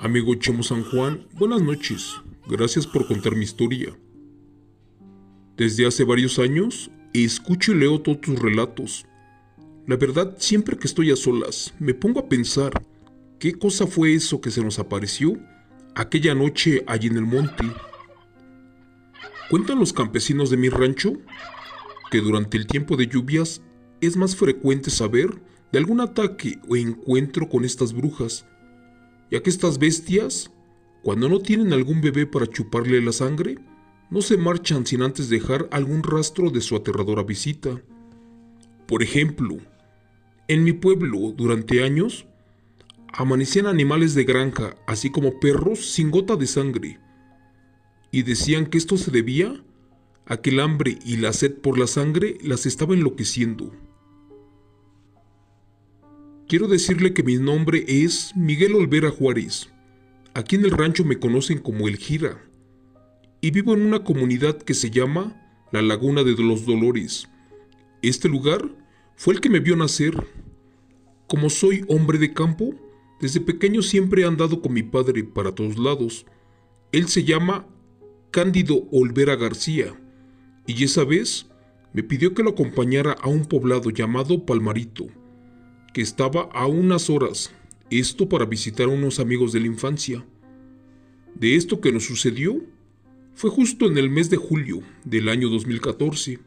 Amigo Chemo San Juan, buenas noches. Gracias por contar mi historia. Desde hace varios años, escucho y leo todos tus relatos. La verdad, siempre que estoy a solas, me pongo a pensar, ¿qué cosa fue eso que se nos apareció aquella noche allí en el monte? Cuentan los campesinos de mi rancho que durante el tiempo de lluvias es más frecuente saber de algún ataque o encuentro con estas brujas, ya que estas bestias, cuando no tienen algún bebé para chuparle la sangre, no se marchan sin antes dejar algún rastro de su aterradora visita. Por ejemplo, en mi pueblo, durante años, amanecían animales de granja, así como perros sin gota de sangre, y decían que esto se debía a que el hambre y la sed por la sangre las estaba enloqueciendo. Quiero decirle que mi nombre es Miguel Olvera Juárez. Aquí en el rancho me conocen como El Gira, y vivo en una comunidad que se llama La Laguna de los Dolores. Este lugar fue el que me vio nacer. Como soy hombre de campo, desde pequeño siempre he andado con mi padre para todos lados. Él se llama Cándido Olvera García, y esa vez me pidió que lo acompañara a un poblado llamado Palmarito, que estaba a unas horas, esto para visitar a unos amigos de la infancia. De esto que nos sucedió fue justo en el mes de julio del año 2014.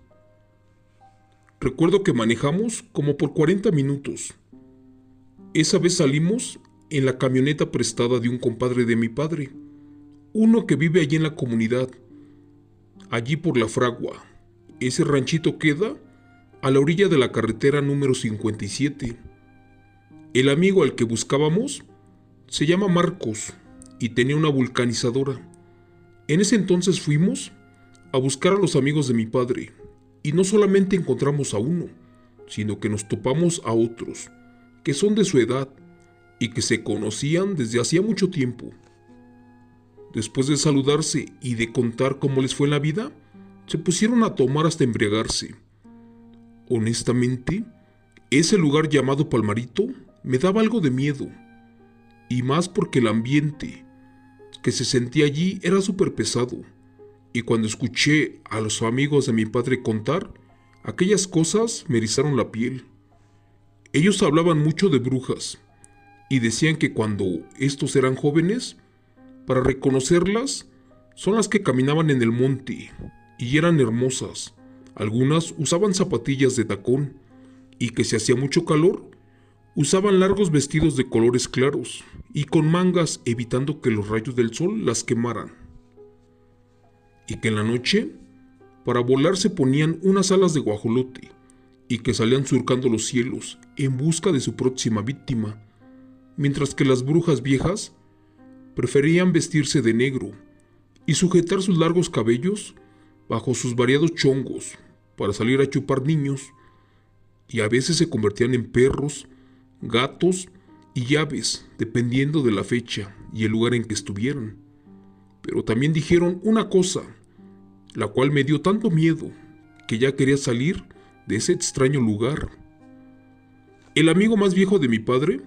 Recuerdo que manejamos como por 40 minutos. Esa vez salimos en la camioneta prestada de un compadre de mi padre, uno que vive allí en la comunidad, allí por La Fragua. Ese ranchito queda a la orilla de la carretera número 57. El amigo al que buscábamos se llama Marcos y tenía una vulcanizadora. En ese entonces fuimos a buscar a los amigos de mi padre y no solamente encontramos a uno, sino que nos topamos a otros que son de su edad y que se conocían desde hacía mucho tiempo. Después de saludarse y de contar cómo les fue en la vida, se pusieron a tomar hasta embriagarse. Honestamente, ese lugar llamado Palmarito me daba algo de miedo, y más porque el ambiente que se sentía allí era súper pesado, y cuando escuché a los amigos de mi padre contar, aquellas cosas me erizaron la piel. Ellos hablaban mucho de brujas, y decían que cuando estos eran jóvenes, para reconocerlas, son las que caminaban en el monte, y eran hermosas. Algunas usaban zapatillas de tacón, y que si hacía mucho calor, usaban largos vestidos de colores claros, y con mangas evitando que los rayos del sol las quemaran. Y que en la noche, para volar se ponían unas alas de guajolote, y que salían surcando los cielos en busca de su próxima víctima, mientras que las brujas viejas preferían vestirse de negro y sujetar sus largos cabellos bajo sus variados chongos para salir a chupar niños, y a veces se convertían en perros, gatos y aves, dependiendo de la fecha y el lugar en que estuvieran. Pero también dijeron una cosa, la cual me dio tanto miedo que ya quería salir de ese extraño lugar. El amigo más viejo de mi padre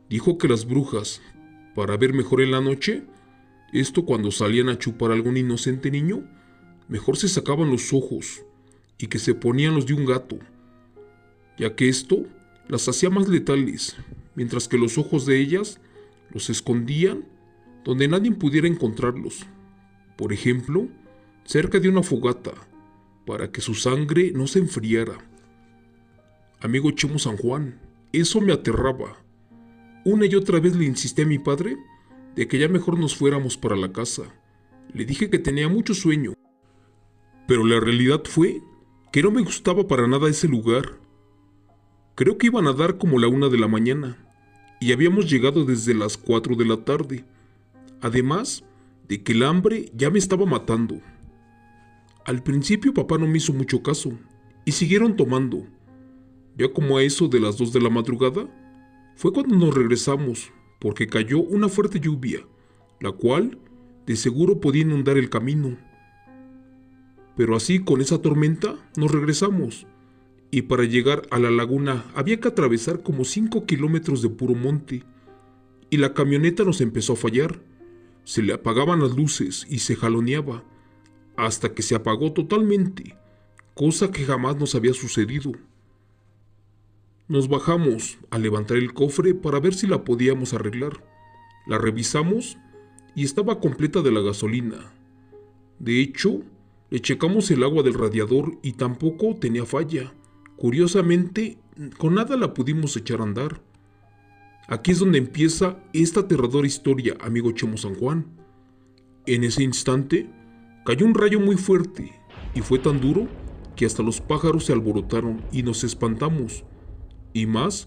dijo que las brujas, para ver mejor en la noche, esto cuando salían a chupar a algún inocente niño, mejor se sacaban los ojos y que se ponían los de un gato, ya que esto las hacía más letales, mientras que los ojos de ellas los escondían donde nadie pudiera encontrarlos. Por ejemplo, cerca de una fogata, para que su sangre no se enfriara. Amigo Chemo San Juan, eso me aterraba. Una y otra vez le insistí a mi padre de que ya mejor nos fuéramos para la casa. Le dije que tenía mucho sueño, pero la realidad fue que no me gustaba para nada ese lugar. Creo que iban a dar como la 1 de la mañana y habíamos llegado desde las 4 de la tarde, además de que el hambre ya me estaba matando. Al principio papá no me hizo mucho caso y siguieron tomando. Ya como a eso de las 2 de la madrugada, fue cuando nos regresamos porque cayó una fuerte lluvia, la cual de seguro podía inundar el camino. Pero así con esa tormenta nos regresamos, y para llegar a la laguna había que atravesar como 5 kilómetros de puro monte, y la camioneta nos empezó a fallar. Se le apagaban las luces y se jaloneaba, hasta que se apagó totalmente, cosa que jamás nos había sucedido. Nos bajamos a levantar el cofre para ver si la podíamos arreglar. La revisamos y estaba completa de la gasolina. De hecho, le checamos el agua del radiador y tampoco tenía falla. Curiosamente, con nada la pudimos echar a andar. Aquí es donde empieza esta aterradora historia, amigo Chemo San Juan. En ese instante, cayó un rayo muy fuerte y fue tan duro que hasta los pájaros se alborotaron y nos espantamos. Y más,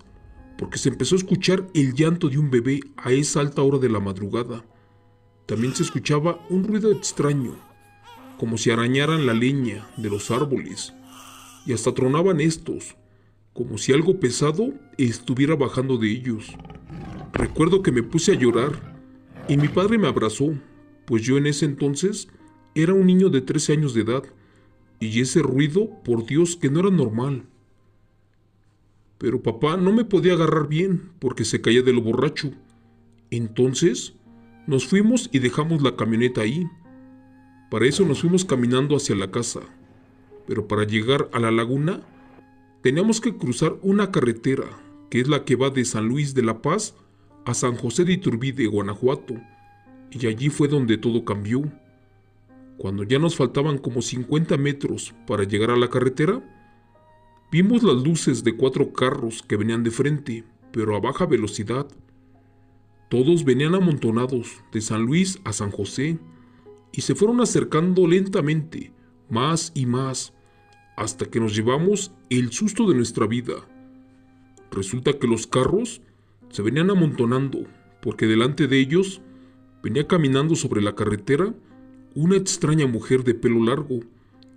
porque se empezó a escuchar el llanto de un bebé a esa alta hora de la madrugada. También se escuchaba un ruido extraño, como si arañaran la leña de los árboles, y hasta tronaban estos, como si algo pesado estuviera bajando de ellos. Recuerdo que me puse a llorar, y mi padre me abrazó, pues yo en ese entonces era un niño de 13 años de edad, y ese ruido, por Dios, que no era normal. Pero papá no me podía agarrar bien, porque se caía de lo borracho. Entonces, nos fuimos y dejamos la camioneta ahí. Para eso nos fuimos caminando hacia la casa, pero para llegar a la laguna teníamos que cruzar una carretera, que es la que va de San Luis de la Paz a San José de Iturbide, Guanajuato, y allí fue donde todo cambió. Cuando ya nos faltaban como 50 metros para llegar a la carretera, vimos las luces de 4 carros que venían de frente, pero a baja velocidad. Todos venían amontonados de San Luis a San José, y se fueron acercando lentamente, más y más, hasta que nos llevamos el susto de nuestra vida. Resulta que los carros se venían amontonando, porque delante de ellos venía caminando sobre la carretera una extraña mujer de pelo largo,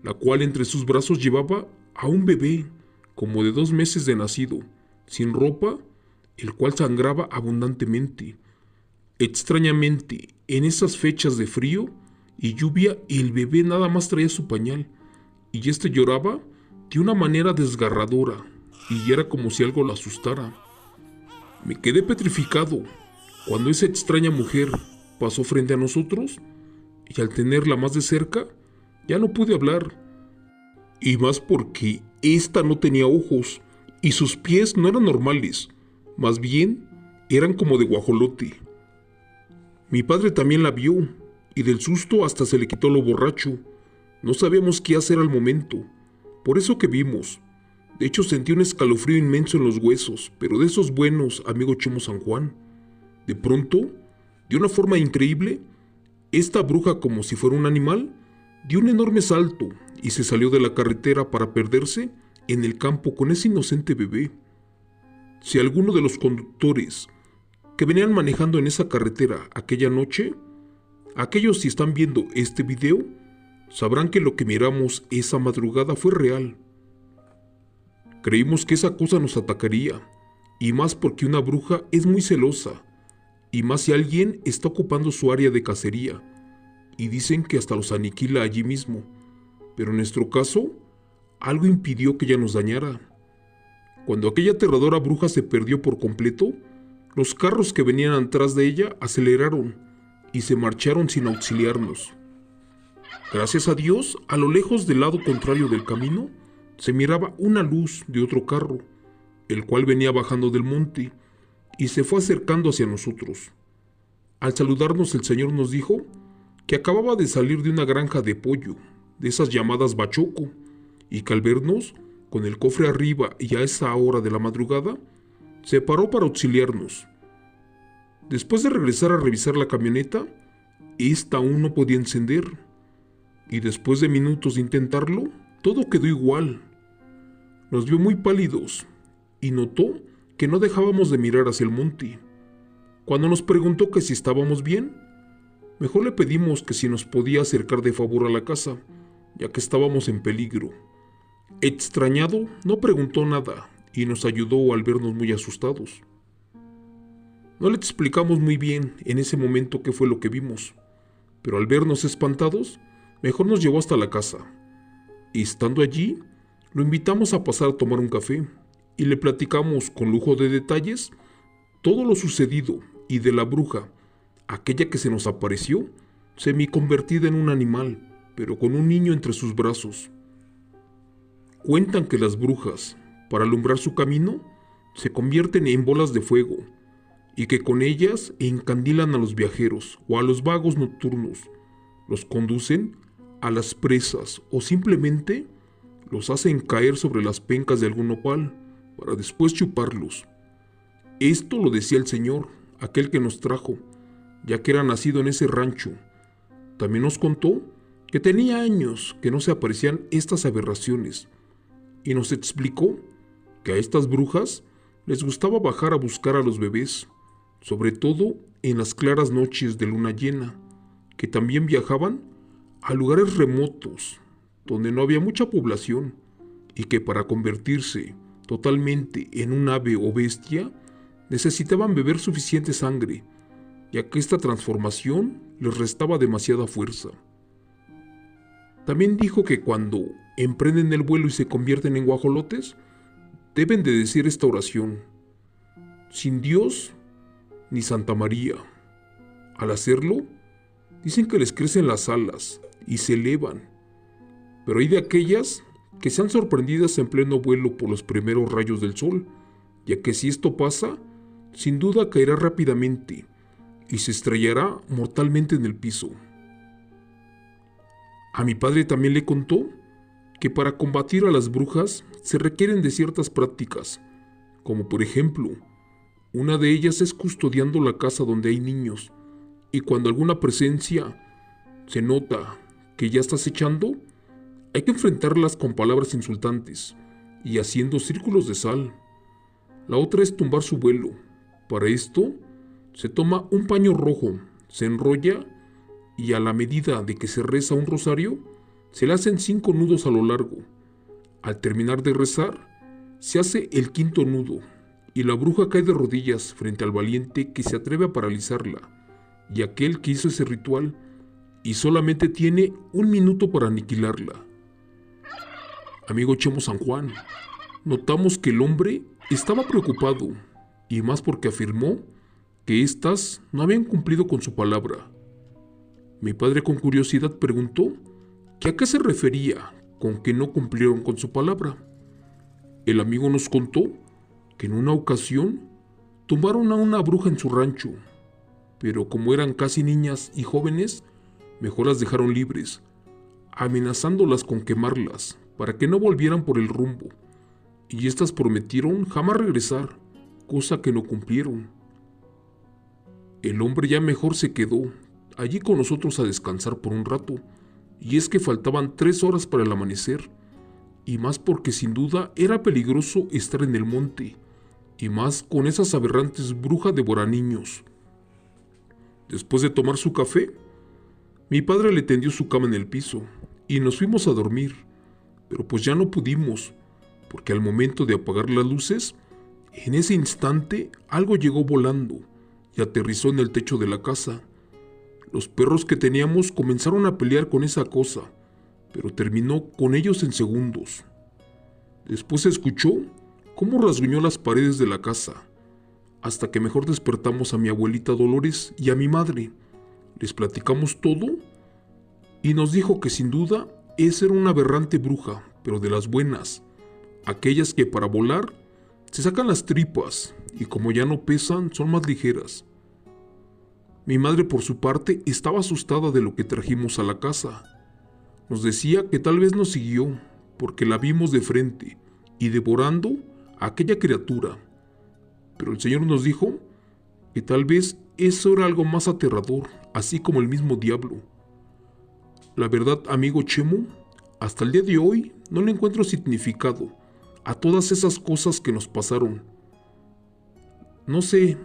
la cual entre sus brazos llevaba a un bebé, como de 2 meses de nacido, sin ropa, el cual sangraba abundantemente. Extrañamente, en esas fechas de frío y lluvia, el bebé nada más traía su pañal, y este lloraba de una manera desgarradora, y era como si algo lo asustara. Me quedé petrificado cuando esa extraña mujer pasó frente a nosotros, y al tenerla más de cerca, ya no pude hablar. Y más porque esta no tenía ojos, y sus pies no eran normales, más bien eran como de guajolote. Mi padre también la vio, y del susto hasta se le quitó lo borracho. No sabíamos qué hacer al momento, por eso que vimos. De hecho sentí un escalofrío inmenso en los huesos, pero de esos buenos, amigo Chemo San Juan. De pronto, de una forma increíble, esta bruja, como si fuera un animal, dio un enorme salto y se salió de la carretera para perderse en el campo con ese inocente bebé. Si alguno de los conductores que venían manejando en esa carretera aquella noche, aquellos si están viendo este video, sabrán que lo que miramos esa madrugada fue real. Creímos que esa cosa nos atacaría, y más porque una bruja es muy celosa, y más si alguien está ocupando su área de cacería, y dicen que hasta los aniquila allí mismo. Pero en nuestro caso, algo impidió que ella nos dañara. Cuando aquella aterradora bruja se perdió por completo, los carros que venían atrás de ella aceleraron y se marcharon sin auxiliarnos. Gracias a Dios, a lo lejos del lado contrario del camino, se miraba una luz de otro carro, el cual venía bajando del monte y se fue acercando hacia nosotros. Al saludarnos, el señor nos dijo que acababa de salir de una granja de pollo, de esas llamadas bachoco, y que al vernos, con el cofre arriba y a esa hora de la madrugada, se paró para auxiliarnos. Después de regresar a revisar la camioneta, esta aún no podía encender, y después de minutos de intentarlo, todo quedó igual. Nos vio muy pálidos, y notó que no dejábamos de mirar hacia el monte. Cuando nos preguntó que si estábamos bien, mejor le pedimos que si nos podía acercar de favor a la casa, ya que estábamos en peligro. Extrañado, no preguntó nada y nos ayudó al vernos muy asustados. No le explicamos muy bien en ese momento qué fue lo que vimos, pero al vernos espantados, mejor nos llevó hasta la casa. Y estando allí, lo invitamos a pasar a tomar un café y le platicamos con lujo de detalles todo lo sucedido y de la bruja, aquella que se nos apareció, semi-convertida en un animal, pero con un niño entre sus brazos. Cuentan que las brujas, para alumbrar su camino, se convierten en bolas de fuego, y que con ellas encandilan a los viajeros o a los vagos nocturnos, los conducen a las presas o simplemente los hacen caer sobre las pencas de algún nopal para después chuparlos. Esto lo decía el señor, aquel que nos trajo, ya que era nacido en ese rancho. También nos contó que tenía años que no se aparecían estas aberraciones, y nos explicó que a estas brujas les gustaba bajar a buscar a los bebés, sobre todo en las claras noches de luna llena, que también viajaban a lugares remotos, donde no había mucha población, y que para convertirse totalmente en un ave o bestia, necesitaban beber suficiente sangre, ya que esta transformación les restaba demasiada fuerza. También dijo que cuando emprenden el vuelo y se convierten en guajolotes, deben de decir esta oración: sin Dios ni Santa María. Al hacerlo, dicen que les crecen las alas y se elevan, pero hay de aquellas que sean sorprendidas en pleno vuelo por los primeros rayos del sol, ya que si esto pasa, sin duda caerá rápidamente y se estrellará mortalmente en el piso. A mi padre también le contó que para combatir a las brujas se requieren de ciertas prácticas, como por ejemplo, una de ellas es custodiando la casa donde hay niños, y cuando alguna presencia se nota que ya está acechando, hay que enfrentarlas con palabras insultantes y haciendo círculos de sal. La otra es tumbar su vuelo. Para esto, se toma un paño rojo, se enrolla y a la medida de que se reza un rosario, se le hacen 5 nudos a lo largo. Al terminar de rezar, se hace el 5.º nudo y la bruja cae de rodillas frente al valiente que se atreve a paralizarla y aquel que hizo ese ritual y solamente tiene 1 minuto para aniquilarla. Amigo Chemo San Juan, notamos que el hombre estaba preocupado y más porque afirmó que éstas no habían cumplido con su palabra. Mi padre con curiosidad preguntó que a qué se refería con que no cumplieron con su palabra. El amigo nos contó que en una ocasión tumbaron a una bruja en su rancho, pero como eran casi niñas y jóvenes, mejor las dejaron libres, amenazándolas con quemarlas para que no volvieran por el rumbo, y éstas prometieron jamás regresar, cosa que no cumplieron. El hombre ya mejor se quedó allí con nosotros a descansar por un rato, y es que faltaban 3 horas para el amanecer, y más porque sin duda era peligroso estar en el monte, y más con esas aberrantes brujas devoraniños. Después de tomar su café, mi padre le tendió su cama en el piso, y nos fuimos a dormir, pero pues ya no pudimos, porque al momento de apagar las luces, en ese instante algo llegó volando y aterrizó en el techo de la casa. Los perros que teníamos comenzaron a pelear con esa cosa, pero terminó con ellos en segundos. Después se escuchó cómo rasguñó las paredes de la casa, hasta que mejor despertamos a mi abuelita Dolores y a mi madre. Les platicamos todo y nos dijo que sin duda esa era una aberrante bruja, pero de las buenas, aquellas que para volar se sacan las tripas y como ya no pesan son más ligeras. Mi madre por su parte estaba asustada de lo que trajimos a la casa. Nos decía que tal vez nos siguió porque la vimos de frente y devorando a aquella criatura. Pero el Señor nos dijo que tal vez eso era algo más aterrador, así como el mismo diablo. La verdad, amigo Chemo, hasta el día de hoy no le encuentro significado a todas esas cosas que nos pasaron. No sé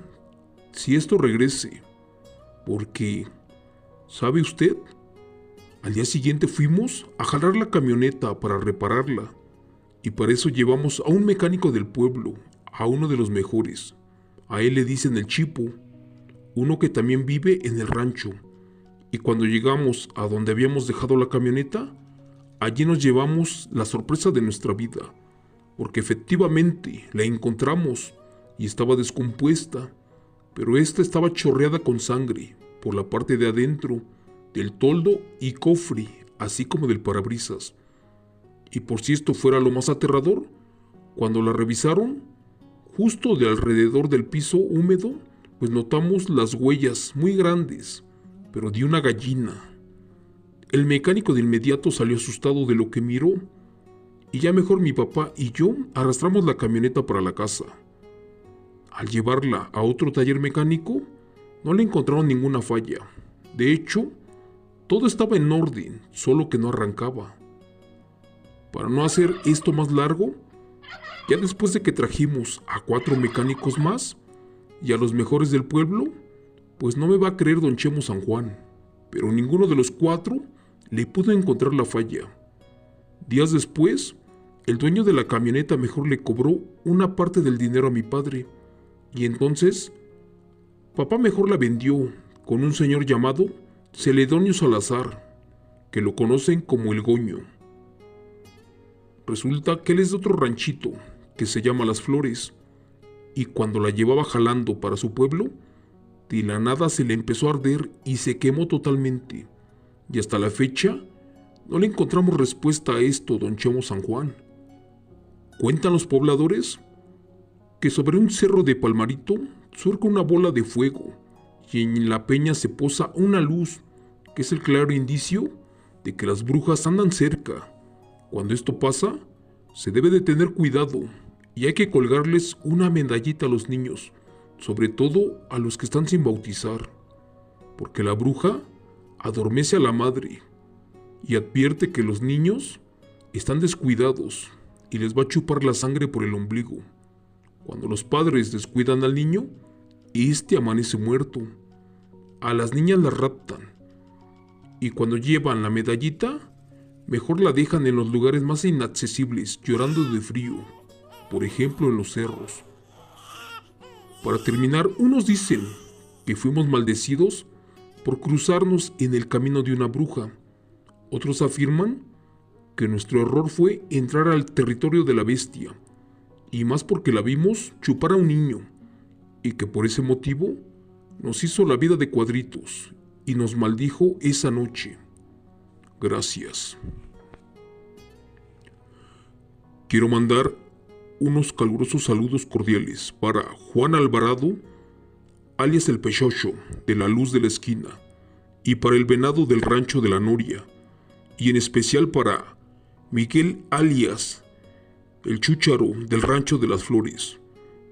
si esto regrese, porque, ¿sabe usted? Al día siguiente fuimos a jalar la camioneta para repararla, y para eso llevamos a un mecánico del pueblo, a uno de los mejores. A él le dicen el Chipo, uno que también vive en el rancho. Y cuando llegamos a donde habíamos dejado la camioneta, allí nos llevamos la sorpresa de nuestra vida, porque efectivamente la encontramos y estaba descompuesta, pero esta estaba chorreada con sangre por la parte de adentro, del toldo y cofre, así como del parabrisas. Y por si esto fuera lo más aterrador, cuando la revisaron, justo de alrededor del piso húmedo, pues notamos las huellas muy grandes, pero de una gallina. El mecánico de inmediato salió asustado de lo que miró, y ya mejor mi papá y yo arrastramos la camioneta para la casa. Al llevarla a otro taller mecánico, no le encontraron ninguna falla. De hecho, todo estaba en orden, solo que no arrancaba. Para no hacer esto más largo, ya después de que trajimos a 4 mecánicos más y a los mejores del pueblo, pues no me va a creer don Chemo San Juan, pero ninguno de los 4 le pudo encontrar la falla. Días después, el dueño de la camioneta mejor le cobró una parte del dinero a mi padre, y entonces papá mejor la vendió con un señor llamado Celedonio Salazar, que lo conocen como el Goño. Resulta que él es de otro ranchito que se llama Las Flores, y cuando la llevaba jalando para su pueblo, de la nada se le empezó a arder y se quemó totalmente, y hasta la fecha no le encontramos respuesta a esto, don Chemo San Juan. Cuentan los pobladores que sobre un cerro de Palmarito surca una bola de fuego y en la peña se posa una luz, que es el claro indicio de que las brujas andan cerca. Cuando esto pasa, se debe de tener cuidado y hay que colgarles una medallita a los niños, sobre todo a los que están sin bautizar, porque la bruja adormece a la madre y advierte que los niños están descuidados y les va a chupar la sangre por el ombligo. Cuando los padres descuidan al niño, este amanece muerto. A las niñas las raptan y cuando llevan la medallita, mejor la dejan en los lugares más inaccesibles, llorando de frío, por ejemplo en los cerros. Para terminar, unos dicen que fuimos maldecidos por cruzarnos en el camino de una bruja. Otros afirman que nuestro error fue entrar al territorio de la bestia, y más porque la vimos chupar a un niño, y que por ese motivo nos hizo la vida de cuadritos y nos maldijo esa noche. Gracias. Quiero mandar unos calurosos saludos cordiales para Juan Alvarado, alias el Pechocho, de la Luz de la Esquina, y para el Venado del Rancho de la Noria, y en especial para Miguel, alias el Chúcharo, del Rancho de las Flores,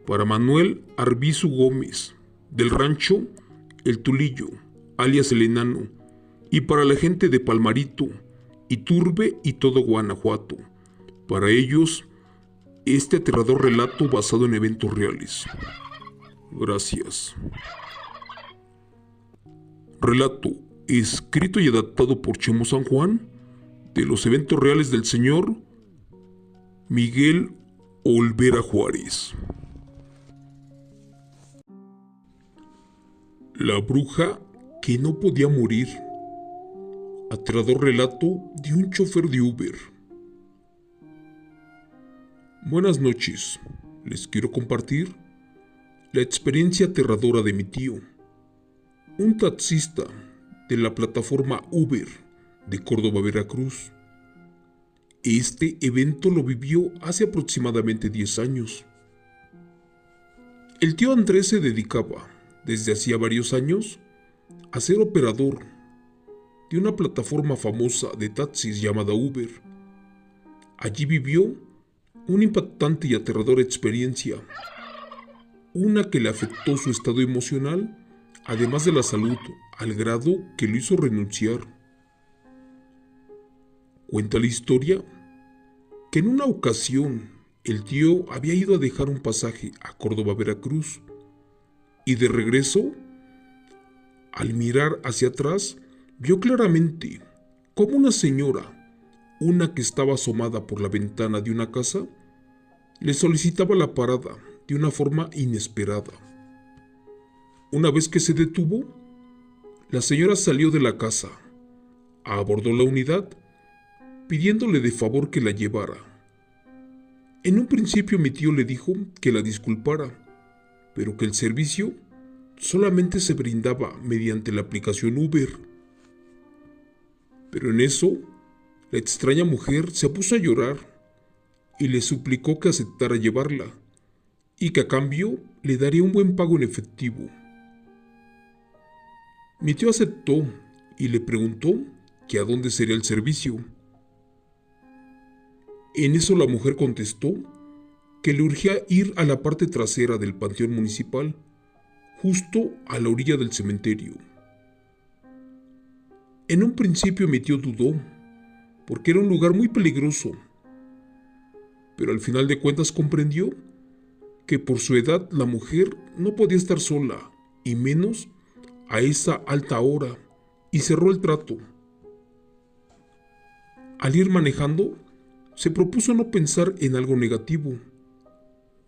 para Manuel Arbizu Gómez, del Rancho El Tulillo, alias el Enano, y para la gente de Palmarito, Iturbe y todo Guanajuato. Para ellos, este aterrador relato basado en eventos reales. Gracias. Relato escrito y adaptado por Chemo San Juan de los eventos reales del señor Miguel Olvera Juárez. La bruja que no podía morir. Aterrador relato de un chofer de Uber. Buenas noches. Les quiero compartir la experiencia aterradora de mi tío, un taxista de la plataforma Uber de Córdoba, Veracruz. Este evento lo vivió hace aproximadamente 10 años. El tío Andrés se dedicaba, desde hacía varios años, a ser operador de una plataforma famosa de taxis llamada Uber. Allí vivió una impactante y aterradora experiencia, una que le afectó su estado emocional, además de la salud, al grado que lo hizo renunciar. Cuenta la historia que en una ocasión el tío había ido a dejar un pasaje a Córdoba, Veracruz, y de regreso, al mirar hacia atrás, vio claramente cómo una señora, una que estaba asomada por la ventana de una casa, le solicitaba la parada de una forma inesperada. Una vez que se detuvo, la señora salió de la casa, abordó la unidad, pidiéndole de favor que la llevara. En un principio mi tío le dijo que la disculpara, pero que el servicio solamente se brindaba mediante la aplicación Uber. Pero en eso, la extraña mujer se puso a llorar y le suplicó que aceptara llevarla y que a cambio le daría un buen pago en efectivo. Mi tío aceptó y le preguntó que a dónde sería el servicio. En eso la mujer contestó que le urgía ir a la parte trasera del panteón municipal, justo a la orilla del cementerio. En un principio mi tío dudó, porque era un lugar muy peligroso, pero al final de cuentas comprendió que por su edad la mujer no podía estar sola, y menos a esa alta hora, y cerró el trato. Al ir manejando, se propuso no pensar en algo negativo,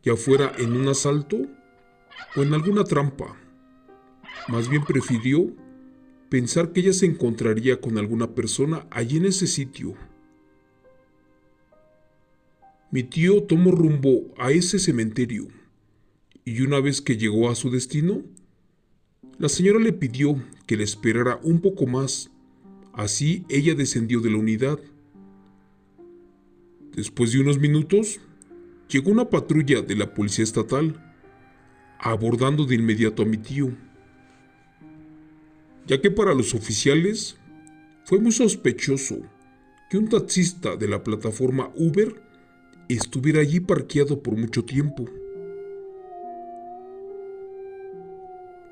ya fuera en un asalto o en alguna trampa. Más bien prefirió pensar que ella se encontraría con alguna persona allí en ese sitio. Mi tío tomó rumbo a ese cementerio, y una vez que llegó a su destino, la señora le pidió que le esperara un poco más. Así ella descendió de la unidad. Después de unos minutos, llegó una patrulla de la policía estatal, abordando de inmediato a mi tío, ya que para los oficiales fue muy sospechoso que un taxista de la plataforma Uber estuviera allí parqueado por mucho tiempo.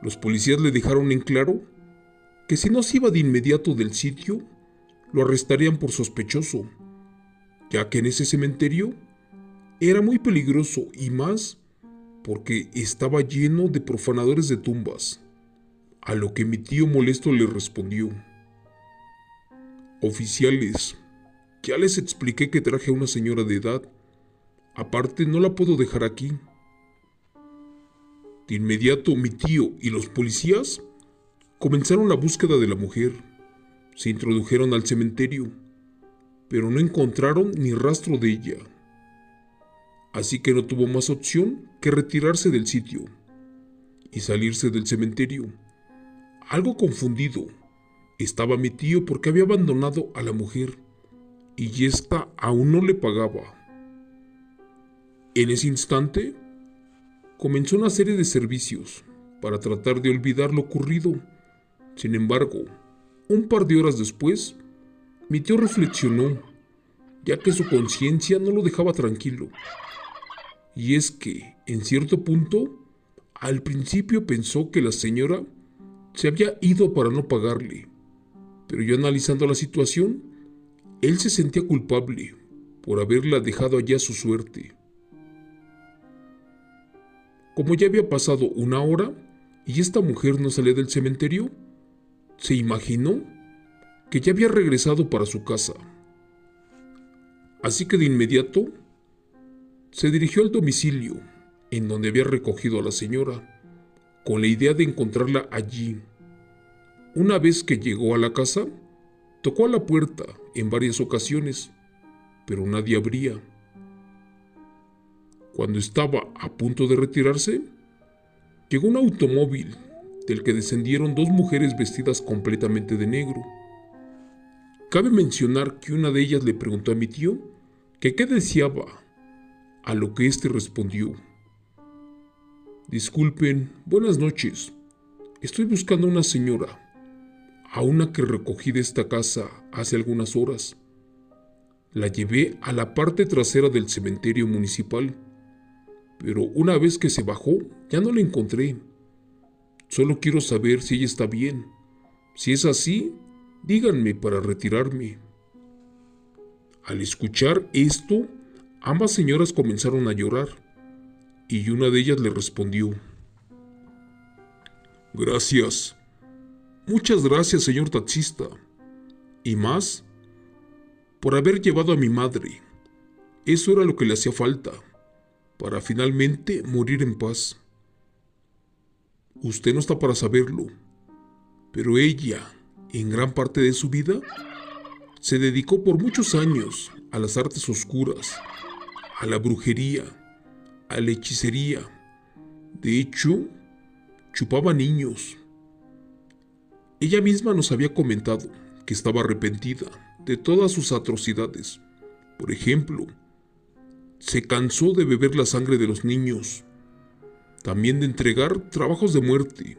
Los policías le dejaron en claro que si no se iba de inmediato del sitio, lo arrestarían por sospechoso, ya que en ese cementerio era muy peligroso y más porque estaba lleno de profanadores de tumbas, a lo que mi tío molesto le respondió: oficiales, ya les expliqué que traje a una señora de edad, aparte no la puedo dejar aquí. De inmediato mi tío y los policías comenzaron la búsqueda de la mujer. Se introdujeron al cementerio, pero no encontraron ni rastro de ella. Así que no tuvo más opción que retirarse del sitio y salirse del cementerio. Algo confundido estaba mi tío porque había abandonado a la mujer y ésta aún no le pagaba. En ese instante comenzó una serie de servicios para tratar de olvidar lo ocurrido. Sin embargo, un par de horas después, mi tío reflexionó, ya que su conciencia no lo dejaba tranquilo. Y es que, en cierto punto, al principio pensó que la señora se había ido para no pagarle, pero ya analizando la situación, él se sentía culpable por haberla dejado allá a su suerte. Como ya había pasado una hora y esta mujer no salía del cementerio, se imaginó que ya había regresado para su casa. Así que de inmediato se dirigió al domicilio en donde había recogido a la señora, con la idea de encontrarla allí. Una vez que llegó a la casa, tocó a la puerta en varias ocasiones, pero nadie abría. Cuando estaba a punto de retirarse, llegó un automóvil del que descendieron dos mujeres vestidas completamente de negro. Cabe mencionar que una de ellas le preguntó a mi tío que qué deseaba, a lo que éste respondió: disculpen, buenas noches, estoy buscando a una señora, a una que recogí de esta casa hace algunas horas. La llevé a la parte trasera del cementerio municipal, pero una vez que se bajó ya no la encontré. Solo quiero saber si ella está bien. Si es así, díganme para retirarme. Al escuchar esto, ambas señoras comenzaron a llorar, y una de ellas le respondió: gracias, muchas gracias, señor taxista, y más por haber llevado a mi madre. Eso era lo que le hacía falta, para finalmente morir en paz. Usted no está para saberlo, pero ella, en gran parte de su vida, se dedicó por muchos años a las artes oscuras, a la brujería, a la hechicería. De hecho, chupaba niños. Ella misma nos había comentado que estaba arrepentida de todas sus atrocidades. Por ejemplo, se cansó de beber la sangre de los niños, también de entregar trabajos de muerte,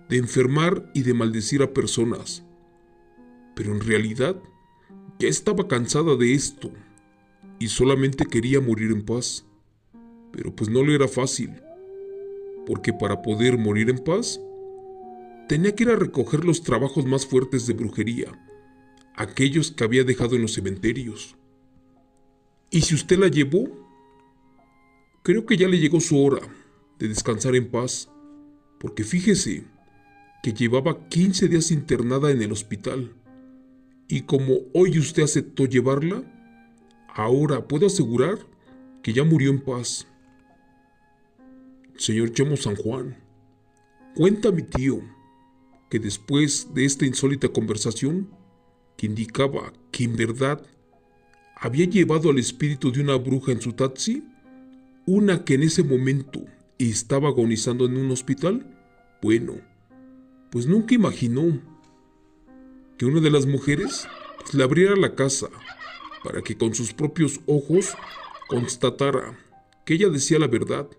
de enfermar y de maldecir a personas. Pero en realidad ya estaba cansada de esto y solamente quería morir en paz. Pero pues no le era fácil, porque para poder morir en paz tenía que ir a recoger los trabajos más fuertes de brujería, aquellos que había dejado en los cementerios. ¿Y si usted la llevó? Creo que ya le llegó su hora de descansar en paz, porque fíjese que llevaba 15 días internada en el hospital, y como hoy usted aceptó llevarla, ahora puedo asegurar que ya murió en paz. Señor Chemo San Juan, cuenta mi tío que después de esta insólita conversación, que indicaba que en verdad había llevado al espíritu de una bruja en su taxi, una que en ese momento estaba agonizando en un hospital, bueno, pues nunca imaginó que una de las mujeres le abriera la casa para que con sus propios ojos constatara que ella decía la verdad,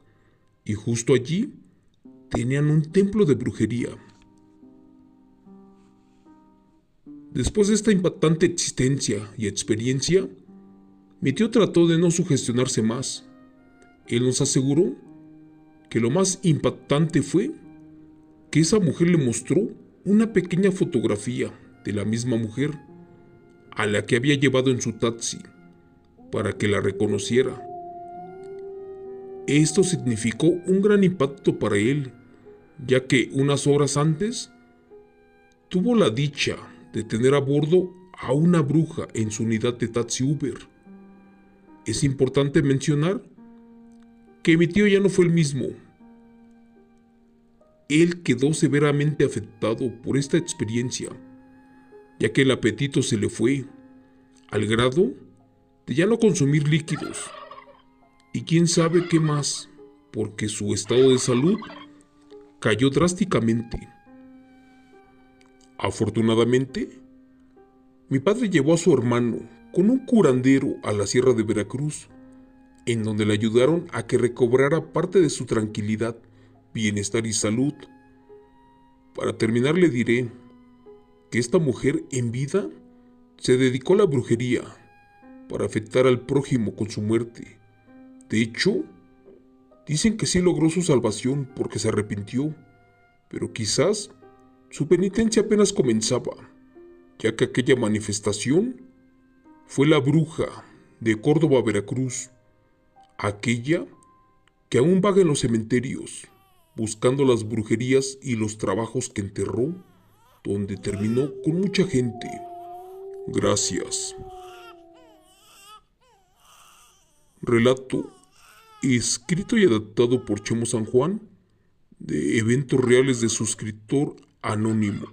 y justo allí tenían un templo de brujería. Después de esta impactante existencia y experiencia, mi tío trató de no sugestionarse más. Él nos aseguró que lo más impactante fue que esa mujer le mostró una pequeña fotografía de la misma mujer a la que había llevado en su taxi para que la reconociera. Esto significó un gran impacto para él, ya que unas horas antes tuvo la dicha de tener a bordo a una bruja en su unidad de taxi Uber. Es importante mencionar que mi tío ya no fue el mismo. Él quedó severamente afectado por esta experiencia, ya que el apetito se le fue, al grado de ya no consumir líquidos, y quién sabe qué más, porque su estado de salud cayó drásticamente. Afortunadamente, mi padre llevó a su hermano con un curandero a la sierra de Veracruz, en donde le ayudaron a que recobrara parte de su tranquilidad, bienestar y salud. Para terminar, le diré que esta mujer en vida se dedicó a la brujería para afectar al prójimo con su muerte. De hecho, dicen que sí logró su salvación porque se arrepintió, pero quizás su penitencia apenas comenzaba, ya que aquella manifestación fue la bruja de Córdoba, Veracruz, aquella que aún vaga en los cementerios, buscando las brujerías y los trabajos que enterró, donde terminó con mucha gente. Gracias. Relato escrito y adaptado por Chemo San Juan, de eventos reales de suscriptor anónimo.